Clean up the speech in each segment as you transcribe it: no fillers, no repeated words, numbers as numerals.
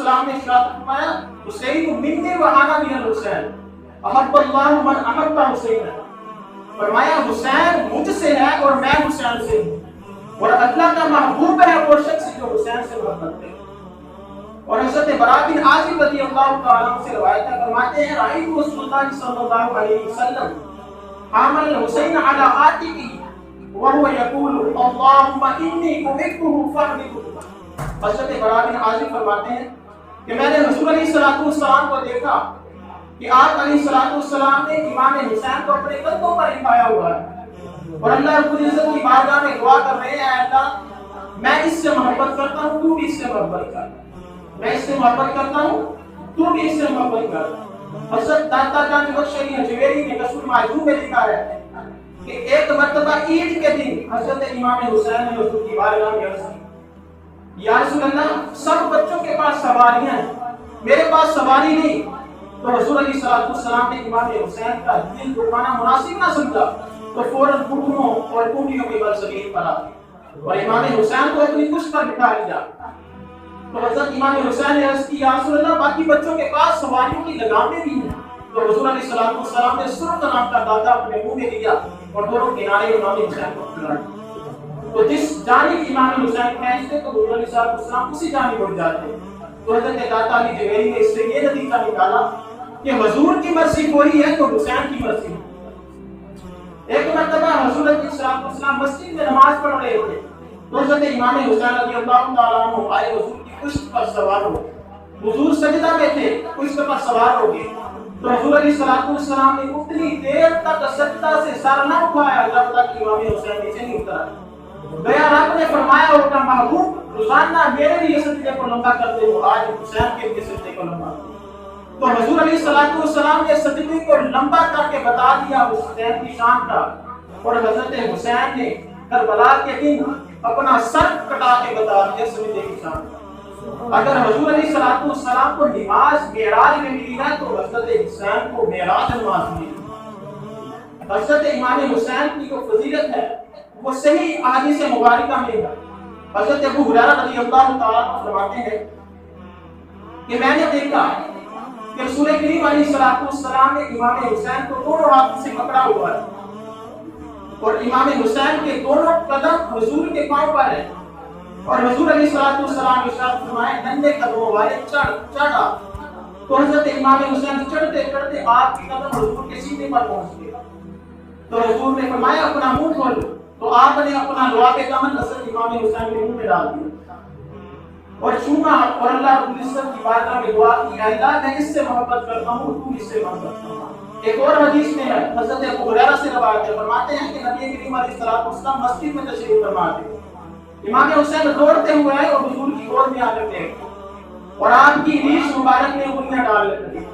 والسلام نے ارشاد فرمایا حسین منی و انا من الحسین احب اللہ من احب حسین، فرمایا حسین مجھ سے ہے اور میں حسین سے ہوں، اور اللہ کا محبوب ہے وہ شخص جو حسین سے محبت کرے۔ اور حضرت براء بن عازب رضی اللہ تعالیٰ عنہ سے روایت ہے، فرماتے ہیں رأیت رسول اللہ صلی اللہ علیہ وسلم حامل الحسین علی عاتقہ وهو يقول اللهم انی احبه فاحببه۔ حضرت براء بن عازب فرماتے ہیں کہ میں نے رسول علیہ الصلوۃ والسلام کو دیکھا کہ آپ علیہ الصلوۃ والسلام نے امام حسین کو اپنے کندھوں پر اٹھایا ہوا ہے اور اللہ رب العزت کی بارگاہ میں دعا کر رہے ہیں، اے اللہ میں اس سے محبت کرتا ہوں تو بھی اس سے محبت کر، میں اس سے محبت کرتا ہوں تو بھی اس سے محبت کر۔ حضرت داتا جان بخشی حجویری نے کشف المعجوب میں لکھا ہے کہ ایک مرتبہ عید کے دن حضرت امام حسین نے حضور کی بارگاہ میں عرض کی یا رسول اللہ سب بچوں کے پاس سواریاں ہیں، میرے پاس سواری نہیں۔ تو حضور علیہ الصلوۃ والسلام نے امام حسین کا دل دکھانا مناسب نہ سمجھا تو فوراً گھٹنوں اور کونڈیوں کے بل زمین پر آ گئے اور امام حسین کو اپنی پشت پر بٹھا لیا۔ تو حضرت امام حسین نے عرض کی یا رسول اللہ باقی بچوں کے پاس سواریوں کی لگامیں بھی ہیں۔ تو حضور علیہ الصلوۃ والسلام نے سرخ نام کا داتا اپنے منہ میں لیا اور دونوں کنارے امام حسین کو پکڑا لیا۔ تو جس جانب امام حسین کھینچتے تو حضور علیہ الصلوۃ والسلام اسی جانب اٹھ جاتے۔ تو حضرت داتا علی جویری نے اس سے یہ نتیجہ نکالا کہ حضور کی مرضی وہی ہے تو حسین کی مرضی۔ ایک مرتبہ حضور علیہ الصلوۃ والسلام مسجد میں نماز پڑھ رہے تھے تو حضرت امام حسین رضی اللہ تعالیٰ عنہ آئے حضور کی پشت پر سوار ہو، حضور سجدہ میں تھے پشت پر سوار ہو گئے تو حضور علیہ الصلوۃ والسلام نے اتنی دیر تک سجدہ سے سر نہ اٹھایا جب تک امام حسین نیچے نہیں اترا۔ گیا رب نے فرمایا ہوگا محبوب روزانہ میرے لیے سجدے کو لمبا کرتے ہو، آج حسین کے لیے سجدے کو لمبا کرتے۔ تو حضور علیہ الصلوۃ والسلام نے سجدے کو لمبا کر کے بتا دیا حسین کی شان کا، اور حضرت حسین نے کربلا کے دن اپنا سر کٹا کے بتا دیا سجدے کی شان کا۔ اگر حضور علیہ الصلوۃ والسلام کو نماز معراج میں ملی ہے تو حضرت حسین کو معراج نماز ملی۔ حضرت امام حسین کی جو فضیلت ہے وہ صحیح احادیث مبارکہ میں ہے۔ حضرت ابو ہریرہ رضی اللہ تعالیٰ عنہ فرماتے ہیں کہ میں نے دیکھا کہ رسول کریم علیہ الصلوۃ والسلام نے امام حسین کو دونوں ہاتھوں سے پکڑا ہوا ہے اور امام حسین کے دونوں قدم حضور کے پاؤں پر ہیں اور حضور علیہ الصلوۃ والسلام ارشاد فرمائے ننھے قدموں والے چڑھا۔ تو حضرت امام حسین چڑھتے چڑھتے آپ کے قدم حضور کے سینے پر پہنچ گئے تو حضور نے فرمایا اپنا منہ کھولو، تو آپ نے اپنا لعاب دامن حضرت امام حسین کے منہ میں ڈال دیا اور چوما اور اللہ رب العزت کی بارگاہ میں دعا کی اے اللہ میں اس سے محبت کرتا ہوں تو اس سے محبت کرتا ہوں۔ ایک اور حدیث میں ہے حضرت ابو ہریرہ سے روایت ہے، فرماتے ہیں کہ نبی کریم علیہ الصلوۃ والسلام مسجد میں تشریف فرما تھے، امام حسین دوڑتے ہوئے آئے اور حضور کی گود میں آ کر بیٹھ اور آپ کی ریش مبارک میں انگلیاں ڈال لگی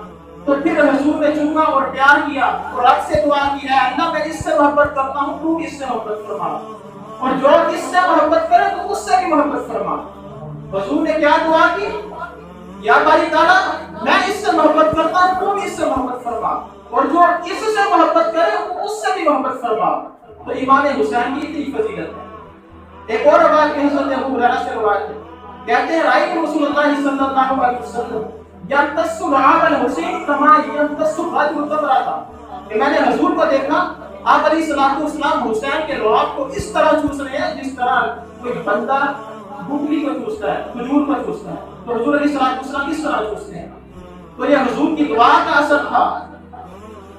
تو پھر حضور نے چوما اور پیار کیا اور رب سے دعا کی ہے اللہ میں اس سے محبت کرتا ہوں تو اس سے محبت فرما، اور جو اس سے محبت کرے تو اس سے بھی محبت فرما۔ حضور نے کیا دعا کی یا باری تعالیٰ میں اس سے محبت کرتا ہوں تو بھی اس سے محبت فرما، اور جو اس سے محبت کرے اس سے بھی محبت فرما۔ تو امام حسین کی اتنی فضیلت ہے۔ ایک اور روایت میں حضرت ابو ہریرہ سے روایت ہے، کہتے ہیں رأیت رسول اللہ صلی اللہ علیہ وسلم یمتص لعاب الحسین کما یمتص الرجل تمرۃ، کہ میں نے حضور کو دیکھا آپ علیہ الصلوۃ والسلام حسین کے لعاب کو اس طرح چوس رہے ہیں جس طرح کوئی بندہ گٹلی کو چوستا ہے، کھجور کو چوستا ہے، تو حضور علیہ الصلوۃ والسلام اس طرح چوستے ہیں۔ تو یہ حضور کی دعا کا اثر تھا،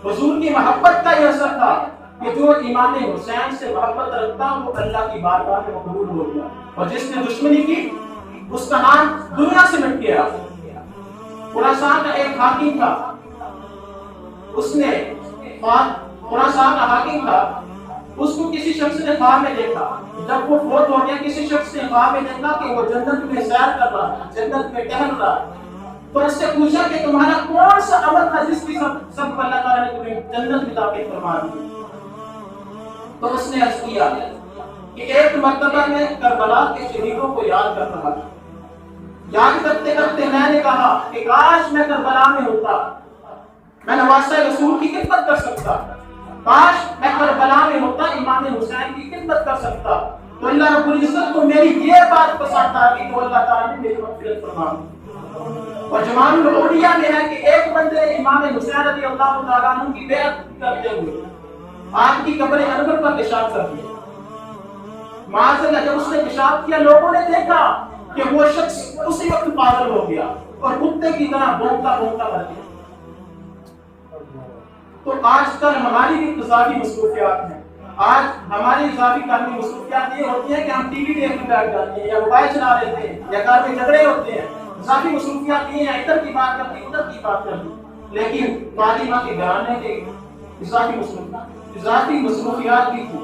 حضور کی محبت کا یہ اثر تھا کہ جو امام حسین سے محبت رکھتا وہ اللہ کی بارگاہ میں مقبول ہو گیا، اور جس نے دشمنی کی اس کا نام دنیا سے مٹ گیا۔ خراسان کا ایک حاکم تھا، اس نے خراسان کا حاکم تھا، اس کو کسی شخص نے خواب میں دیکھا، جب وہ فوت ہو گیا کسی شخص نے خواب میں دیکھا کہ وہ جنت میں سیر کر رہا ہے، جنت میں ٹہل رہا ہے، تو اس سے پوچھا کہ تمہارا کون سا عمل تھا جس کی سب اللہ تعالیٰ نے تمہیں جنت میں داخل فرما دی؟ تو اس نے عرض کیا کہ ایک مرتبہ میں کربلا کے شہیدوں کو یاد کر رہا تھا، یاد کرتے کرتے میں نے کہا کہ کاش میں کربلا میں ہوتا، میں نواسہ رسول کی خدمت کر سکتا، کاش میں کربلا میں ہوتا امام حسین کی خدمت کر سکتا، تو اللہ رب العزت کو میری یہ بات پسند آ گئی تو اللہ تعالیٰ نے میری مغفرت فرما دی۔ اور جمال الاولیاء میں ہے کہ ایک بندے نے امام حسین رضی اللہ تعالیٰ عنہ کی بیعت کرتے ہوئے آپ کی قبر انور پر پیشاب کر دیا. معاذ اللہ جب اس نے پیشاب کیا لوگوں نے دیکھا کہ وہ شخص اسی وقت پاگل ہو گیا اور کتے کی طرح بھونکتا بھونکتا مر گیا. تو آج کل ہماری بھی اضافی مصروفیات ہیں. آج ہماری اضافی کارمی مصروفیات یہ ہوتی ہیں کہ ہم ٹی وی دیکھنے بیٹھ جاتے ہیں یا موبائل چلا لیتے ہیں یا گھر میں جھگڑے ہوتے ہیں. اضافی مصروفیات یہ ہیں ادھر کی بات کر دی ادھر کی بات کر دی. لیکن تعلیمات کے بیان ہے کہ اضافی مصروفیات بھی تھی.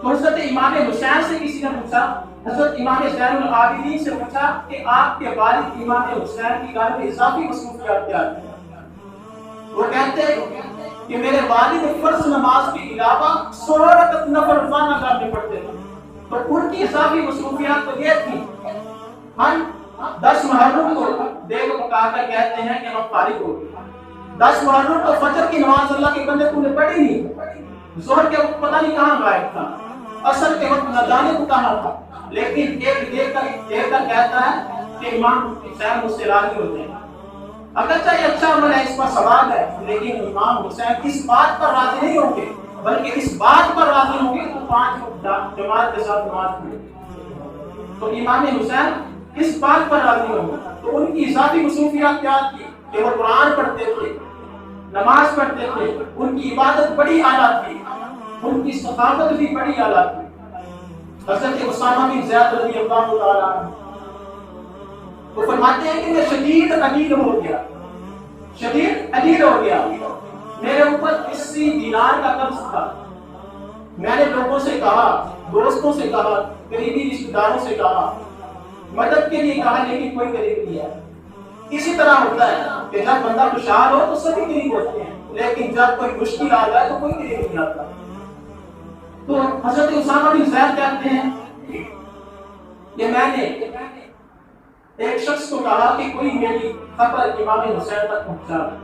تو حضرت امام حسین سے کسی نے پوچھا, حضرت امام زین العابدین سے پوچھا کہ آپ کے والد امام حسین کی گھر میں اضافی مصروفیات کیا تھی؟ وہ کہتے ہیں کہ میرے والد فرض نماز کے علاوہ 16 رکعت نفل روزانہ گھر میں پڑھتے تھے. تو ان کی اضافی مصروفیات تو یہ تھی ہم 10 محرم کو دیگ پکا کر کہتے ہیں کہ ہم فارغ ہو گئے. 10 محرم کو فجر کی نماز اللہ کے بندے کو نے پڑھی نہیں. ظہر کے وقت پتہ نہیں کہاں غائب تھا, عصر کے وقت نہ جانے کو کہاں تھا. لیکن ایک دیکھ کر کہتا ہے کہ امام حسین مجھ سے راضی ہوتے ہیں. اگرچہ یہ اچھا عمل ہے, اس پر ثواب ہے, لیکن امام حسین اس بات پر راضی نہیں ہوں گے بلکہ اس بات پر راضی ہوں گے تو 5 وقت جماعت کے ساتھ نماز پڑھیں. تو امام حسین اس بات پر راضی ہوں گے. تو ان کی اضافی مصروفیات کیا تھی کہ وہ قرآن پڑھتے تھے, نماز پڑھتے تھے, ان کی عبادت بڑی اعلیٰ تھی, ان کی ثقافت بھی بڑی اعلیٰ تھی. حضرت اسامہ بن زید رضی اللہ تعالیٰ عنہ وہ فرماتے ہیں کہ میں شدید علیل ہو گیا, شدید علیل ہو گیا. میرے اوپر 80 دینار کا قرض تھا. میں نے لوگوں سے کہا, دوستوں سے کہا, قریبی رشتہ داروں سے کہا, مدد کے لیے کہا, لیکن کوئی قریب نہیں ہے. اسی طرح ہوتا ہے کہ جب بندہ خوشحال ہو تو سبھی قریب ہوتے ہیں, لیکن جب کوئی مشکل آ جائے تو کوئی قریب نہیں آتا. تو حضرت اسامہ بن زید کہتے ہیں کہ میں نے ایک شخص کو کہا کہ کوئی میری خبر امام حسین تک پہنچا دے.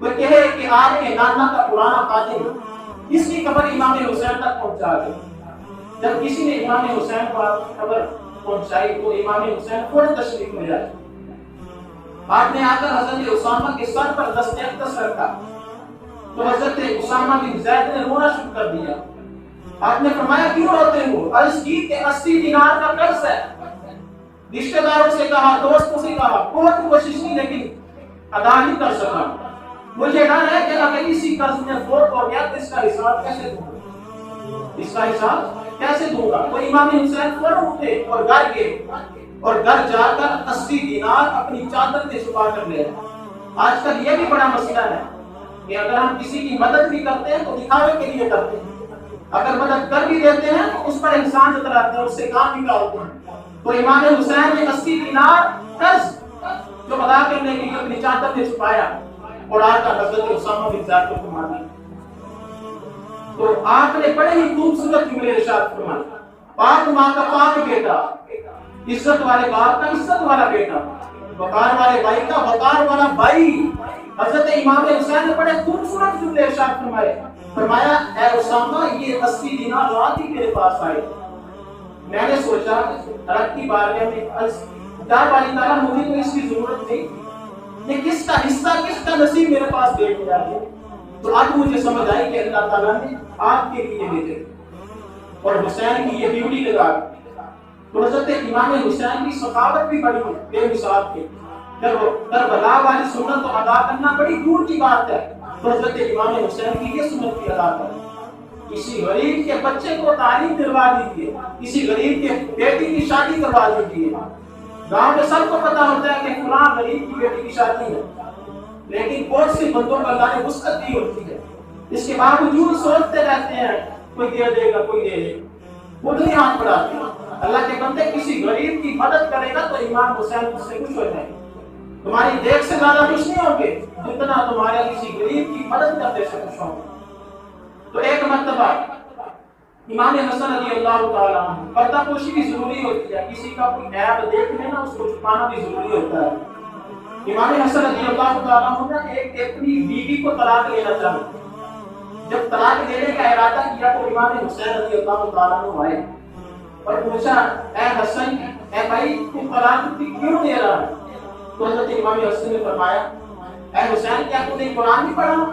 وہ کہے کہ آپ کے نانا کا پرانا خادم اس کی خبر امام حسین تک پہنچا دے. جب کسی نے امام حسین کو خبر پہنچائی تو امام حسین فوراً تشریف لے جائے. آپ نے آ کر حضرت اسامہ کے سر پر دست اقدس رکھا تو حضرت اسامہ بن زید نے رونا شروع کر دیا. آپ نے فرمایا کیوں روتے ہو؟ عرض کی کہ 80 دینار کا قرض ہے. رشتہ داروں سے کہا, دوستوں سے کہا, بہت کوشش کی لیکن ادا نہیں کر سکا. مجھے ڈر ہے کہ اگر اسی قرض میں فوت ہو گیا تو اس کا حساب کیسے دوں گا, اس کا حساب کیسے دوں گا. وہ امام حسین فوراً اٹھے اور گھر گئے اور گھر جا کر 80 دینار اپنی چادر میں چھپا کر لے. آج کل یہ بھی بڑا مسئلہ ہے کہ اگر ہم کسی کی مدد بھی کرتے ہیں تو دکھاوے کے لیے کرتے ہیں, اگر مدد کر بھی دیتے ہیں تو اس پر انسان جتلاتے ہیں, اس سے کام نکالتے ہیں. تو امام حسین نے 80 دینار قرض جو ادا کرنے کے لیے اپنی چادر میں چھپایا اور آ کر حضرت اسامہ بن زید کو فرما دیا. تو آپ نے بڑے ہی خوبصورت جملے ارشاد فرمائے, پاک ماں کا پاک بیٹا, عزت والے باپ کا عزت والا بیٹا, وقار والے بھائی کا وقار والا بھائی. حضرت امام حسین نے بڑے خوبصورت جملے ارشاد فرمائے. فرمایا اے اسامہ یہ 80 دینار رات ہی میرے پاس آئے. میں نے سوچا رب کی بارگاہ میں عرض کیا باری تعالیٰ مجھے تو اس کی ضرورت نہیں, یہ کس کا حصہ کس کا نصیب میرے پاس دے دیا ہے. تو اب مجھے سمجھ آئی کہ اللہ تعالیٰ نے آپ کے لیے بھیجے اور حسین کی یہ ڈیوٹی لگا. تو حضرت امام حسین کی ثقافت بھی بڑی بے مثال تھی. کربلا والی سنت کو ادا کرنا بڑی دور کی بات ہے, تو حضرت امام حسین کی یہ سنت بھی ادا کریں. کسی غریب کے بچے کو تعلیم دلوا دیجیے, کسی غریب کے بیٹی کی شادی کروا دیجیے. گاؤں میں سب کو پتا ہوتا ہے کہ فلاں غریب کی بیٹی کی شادی ہے, لیکن بہت سے بندوں کو اللہ نے وسعت دی ہوتی ہے, اس کے باوجود سوچتے رہتے ہیں کوئی دے دے گا کوئی دے دے گا, وہ نہیں ہاتھ بڑھاتے. اللہ کے بندے کسی غریب کی مدد کرے گا تو امام حسین اس سے خوش ہو جائیں گے. تمہاری دیکھ سے زیادہ خوش نہیں ہوں گے جتنا تمہارے کسی غریب کی مدد کرنے سے خوش ہوں گے. تو ایک مرتبہ امام حسن رضی اللہ تعالیٰ عنہ, پردہ پوشی بھی ضروری ہوتی ہے, کسی کا کوئی عیب دیکھ لینا اس کو چھپانا بھی ضروری ہوتا ہے. امام حسن رضی اللہ تعالیٰ عنہ نے ایک اپنی بیوی کو طلاق لینا چاہا. جب طلاق دینے کا ارادہ کیا تو امام حسین رضی اللہ تعالیٰ عنہ آئے اور پوچھا اے حسن, اے بھائی تو طلاق کیوں دے رہا ہے؟ تو حضرت امام حسن نے فرمایا اے حسین کیا تو نے قرآن نہیں پڑھا؟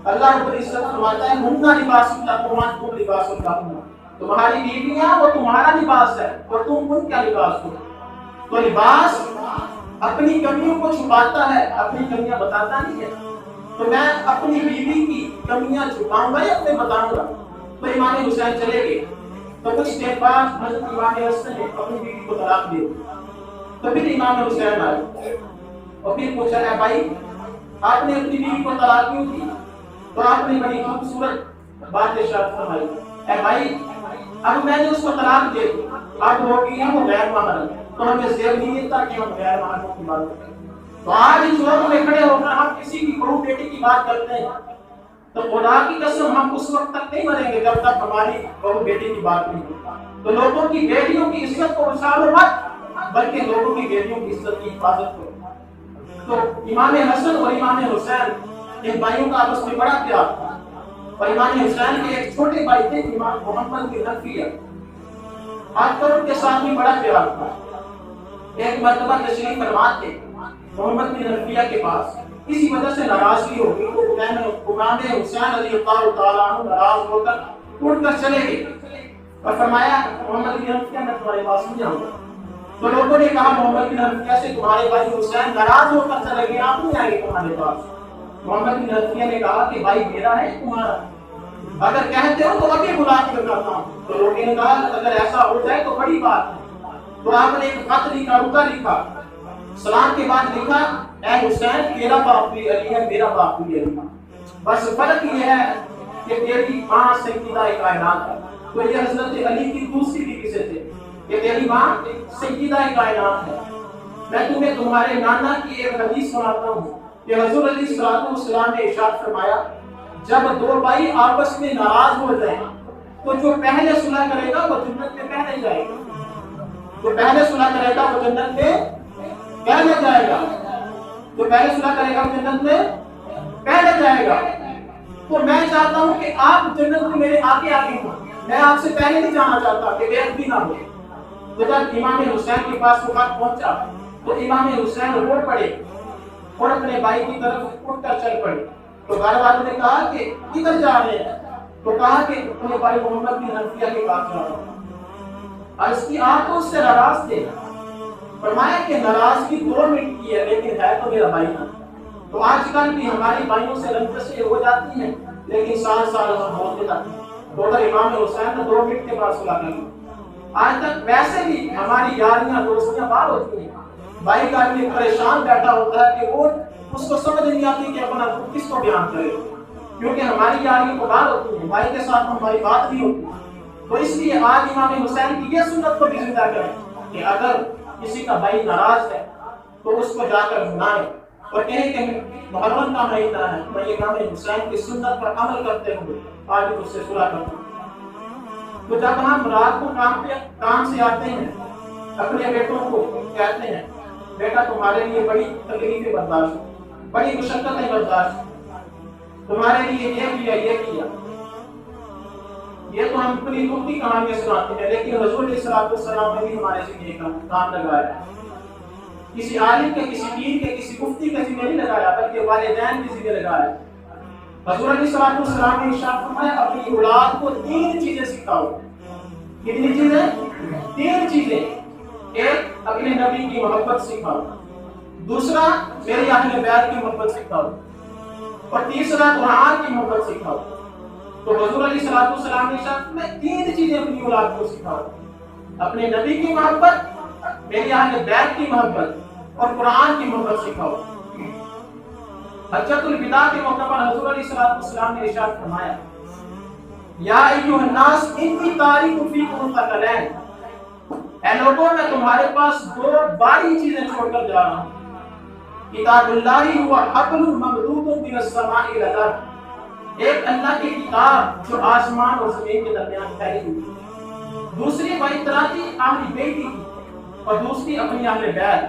اللہ رب العزت فرماتا ہے ہننا لباس لکم وانتم لباس لہن، تمہاری بیویاں وہ تمہارا لباس ہے اور تم ان کا لباس ہو۔ تو لباس اپنی کمیوں کو چھپاتا ہے، اپنی کمیاں بتاتا نہیں ہے۔ تو میں اپنی بیوی کی کمیاں چھپاؤں گا یا اپنے بتاؤں گا؟ تو امام حسین چلے گئے۔ تو کچھ دیر بعد حضرت امام حسن نے اپنی بیوی کو طلاق دی۔ تو پھر امام حسین آئے اور پھر پوچھا اے بھائی آپ نے اپنی بیوی کو طلاق کیوں دی؟ تو آپ نے بڑی خوبصورت بات ارشاد فرمائی اے بھائی اب میں نے اس کو طلاق دے دی، اب ہو گئی ہے وہ غیر محرم، تو ہمیں زیب نہیں دیتا کہ ہم غیر محرموں کی بات کریں۔ تو آج اس وقت میں کھڑے ہو کر ہم کسی کی بہو بیٹی کی بات کرتے ہیں تو خدا کی قسم ہم اس وقت تک نہیں مریں گے جب تک ہماری بہو بیٹی کی بات نہیں ہوتی۔ تو لوگوں کی بیٹیوں کی عزت کو اچھالو مت، بلکہ لوگوں کی بیٹیوں کی عزت کی حفاظت کرو۔ تو امام حسن اور امام حسین ان بھائیوں کا آپس میں بڑا پیار تھا، اور امام حسین کے ایک چھوٹے بھائی تھے امام محمد بن حنفیہ، آپ کا ان کے ساتھ بھی بڑا پیار تھا۔ ایک مرتبہ تشریف فرما تھے محمد بن حنفیہ کے پاس، اسی وجہ سے ناراضگی ہو گئی تو امام حسین رضی اللہ تعالیٰ عنہ ناراض ہو کر اٹھ کر چلے گئے اور فرمایا محمد بن حنفیہ میں تمہارے پاس نہیں آؤں گا۔ تو لوگوں نے کہا محمد بن حنفیہ سے تمہارے بھائی حسین ناراض ہو کر چلے گئے، آپ نہیں آئیں گے تمہارے پاس۔ محمد بن حنفیہ نے کہا کہ بھائی میرا ہے تمہارا، اگر کہتے ہو تو ابھی بلا کے کرتا ہوں۔ تو لوگوں نے کہا اگر ایسا ہو جائے تو بڑی بات ہے۔ تو آپ نے ایک خط لکھا، رکا لکھا، سلام کے بعد لکھا اے حسین تیرا باپ بھی علی ہے میرا باپ بھی علی ہے، بس فرق یہ ہے کہ تیری ماں سیدہ کائنات ہے۔ تو یہ حضرت علی کی دوسری بیوی سے تھے کہ تیری ماں سیدہ کائنات ہے۔ میں تمہیں تمہارے نانا کی ایک حدیث سناتا ہوں کہ حضور علیہ السلام نے ارشاد فرمایا جب دو بھائی آپس میں ناراض ہو جائیں تو جو پہلے صلح کرے گا وہ جنت میں پہلے جائے گا، جو پہلے صلح کرے گا وہ جنت میں پہلے جائے گا، جو پہلے صلح کرے گا وہ جنت میں پہلے جائے گا۔ تو میں چاہتا ہوں کہ آپ جنت میں میرے آگے آگے ہوں، میں آپ سے پہلے نہیں جانا چاہتا کہ بے ادبی نہ ہو۔ تو جب امام حسین کے پاس وہ خط پہنچا تو امام حسین رو پڑے اور اپنے بھائی کی طرف اٹھ کر چل پڑے۔ تو گھر والوں نے کہا کہ کدھر جا رہے ہیں؟ تو کہا کہ اپنے بھائی محمد بن حنفیہ کے پاس جا رہا ہوں۔ عرض کی آپ تو اس سے ناراض تھے، فرمایا کہ ناراضگی 2 منٹ کی ہے لیکن ہے تو میرا بھائی نا۔ تو آج کل بھی ہماری بھائیوں سے رنجشیں ہو جاتی ہیں لیکن سال سال ہم بولتے رہتے ہیں۔ تو اگر امام حسین نے 2 منٹ کے بعد صلح کر لی، آج تک ویسے بھی ہماری یاریاں دوستیاں باہر ہوتی ہیں، بھائی کا آدمی پریشان بیٹھا ہوتا ہے کہ وہ اس کو سمجھ نہیں آتی کہ اپنا کس کو بیان کرے، کیونکہ ہماری یاریاں تو باہر ہوتی ہیں، بھائی کے ساتھ ہماری بات نہیں ہوتی۔ تو اس لیے آج امام حسین کی یہ سنت کو بھی زندہ کریں کہ اگر کسی کا بھائی ناراض ہے تو اس کو جا کر منائیں اور کہیں کہ محرم کا مہینہ ہے، میں یہ امام حسین کی سنت پر عمل کرتے ہوئے آج اس سے صلح کرتا ہوں۔ تو جب ہم رات کو کام سے آتے ہیں اپنے بیٹوں کو کہتے ہیں بیٹا تمہارے لیے بڑی تکلیفیں برداشت، بڑی مشقتیں برداشت، تمہارے لیے یہ کیا یہ کیا، یہ تو ہم اپنی دکھ کی کہانیاں سناتے ہیں لیکن حضور علیہ السلام نے بھی ہمارے ذمہ کا کام لگایا ہے۔ کسی عالم کے، کسی پیر کے، کسی مفتی کے ذمہ نہیں لگایا بلکہ والدین کے ذمہ لگایا ہے۔ حضور علیہ السلام نے ارشاد فرمایا اپنی اولاد کو 3 چیزیں سکھاؤ۔ کتنی چیزیں؟ 3 چیزیں۔ ایک اپنے نبی کی محبت سکھاؤ، دوسرا میرے اہل بیت کی محبت سکھاؤ، اور تیسرا قرآن کی محبت سکھاؤ۔ تو حضور علیہ السلام نے ارشاد میں 3 چیزیں اپنی اولاد کو سکھاؤ، اپنے نبی کی محبت، میرے اہل بیت کی محبت اور قرآن کی محبت سکھاؤ۔ حجۃ الوداع کے موقع پر حضور علیہ السلام نے ارشاد فرمایا یا ایھا الناس انی تارک فیکم ثقلین، اے لوگوں میں تمہارے پاس 2 باری چیزیں چھوڑ کر جا رہا ہوں۔ کتاب اللہ هو حبل ممدود من السماء الى الارض، ایک اللہ کی کتاب جو آسمان اور زمین کے درمیان پھیلی ہوئی، دوسری بائی طرح کی اہل بیت کی اور دوسری اپنی اہل بیت۔